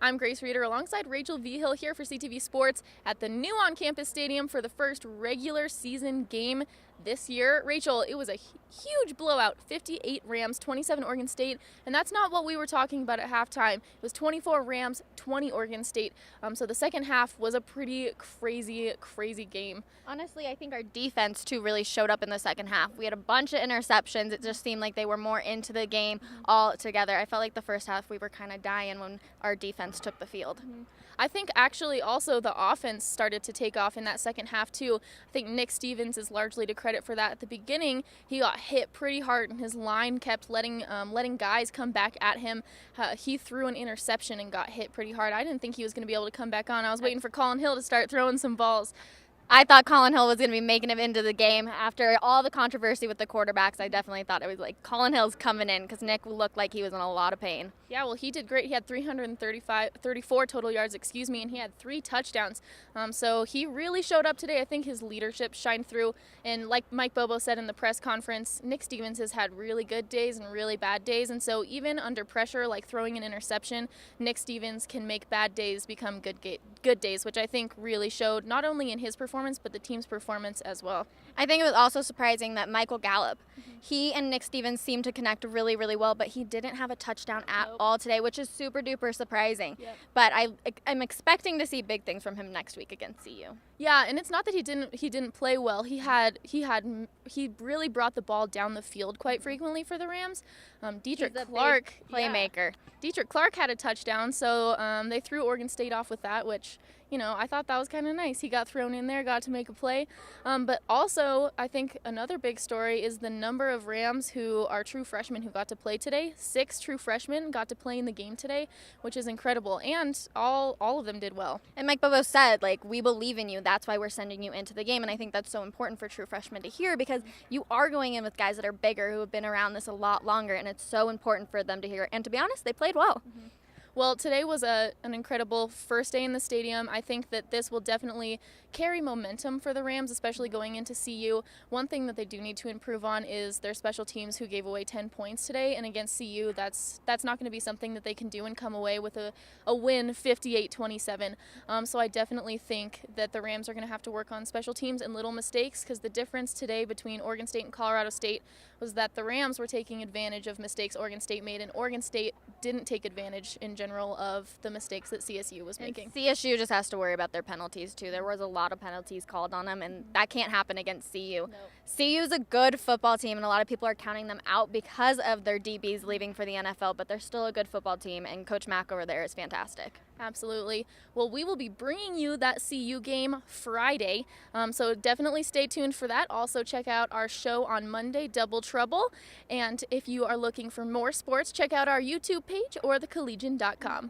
I'm Grace Reeder alongside Rachel Vigil here for CTV Sports at the new on-campus stadium for the first regular season game this year. Rachel, it was a huge blowout, 58 Rams, 27 Oregon State, and that's not what we were talking about at halftime. It was 24 Rams, 20 Oregon State, so the second half was a pretty crazy game. Honestly, I think our defense, too, really showed up in the second half. We had a bunch of interceptions. It just seemed like they were more into the game all together. I felt like the first half we were kind of dying when our defense took the field. I think actually also the offense started to take off in that second half too. I think Nick Stevens is largely to credit for that. At the beginning, he got hit pretty hard and his line kept letting guys come back at him. He threw an interception and got hit pretty hard. I didn't think he was going to be able to come back on. I was waiting for Colin Hill to start throwing some balls. I thought Colin Hill was going to be making it into the game. After all the controversy with the quarterbacks, I definitely thought it was like Colin Hill's coming in because Nick looked like he was in a lot of pain. Yeah, well, he did great. He had 34 total yards, and he had 3 touchdowns. So he really showed up today. I think his leadership shined through. And like Mike Bobo said in the press conference, Nick Stevens has had really good days and really bad days. And so even under pressure, like throwing an interception, Nick Stevens can make bad days become good days, which I think really showed not only in his performance, but the team's performance as well. I think it was also surprising that Michael Gallup, he and Nick Stevens seemed to connect really well, but he didn't have a touchdown at all today, which is super duper surprising. Yep. But I'm expecting to see big things from him next week against CU. Yeah, and it's not that he didn't play well. He really brought the ball down the field quite frequently for the Rams. Dietrich Clark, playmaker. Yeah. Dietrich Clark had a touchdown, so they threw Oregon State off with that, which, I thought that was kind of nice. He got thrown in there, got to make a play. But also, I think another big story is the number of Rams who are true freshmen who got to play today. 6 true freshmen got to play in the game today, which is incredible. And all of them did well. And Mike Bobo said, we believe in you. That's why we're sending you into the game. And I think that's so important for true freshmen to hear because you are going in with guys that are bigger who have been around this a lot longer. And it's so important for them to hear. And to be honest, they played well. Well, today was an incredible first day in the stadium. I think that this will definitely carry momentum for the Rams, especially going into CU. One thing that they do need to improve on is their special teams, who gave away 10 points today, and against CU, that's not going to be something that they can do and come away with a win 58-27. So I definitely think that the Rams are going to have to work on special teams and little mistakes, because the difference today between Oregon State and Colorado State was that the Rams were taking advantage of mistakes Oregon State made, and Oregon State didn't take advantage in general of the mistakes that CSU was making. And CSU just has to worry about their penalties too. There was a lot of penalties called on them, and that can't happen against CU. Nope. CU is a good football team, and a lot of people are counting them out because of their DBs leaving for the NFL, but they're still a good football team, and Coach Mack over there is fantastic. Absolutely. Well, we will be bringing you that CU game Friday, so definitely stay tuned for that. Also, check out our show on Monday, Double Trouble. And if you are looking for more sports, check out our YouTube page or thecollegian.com.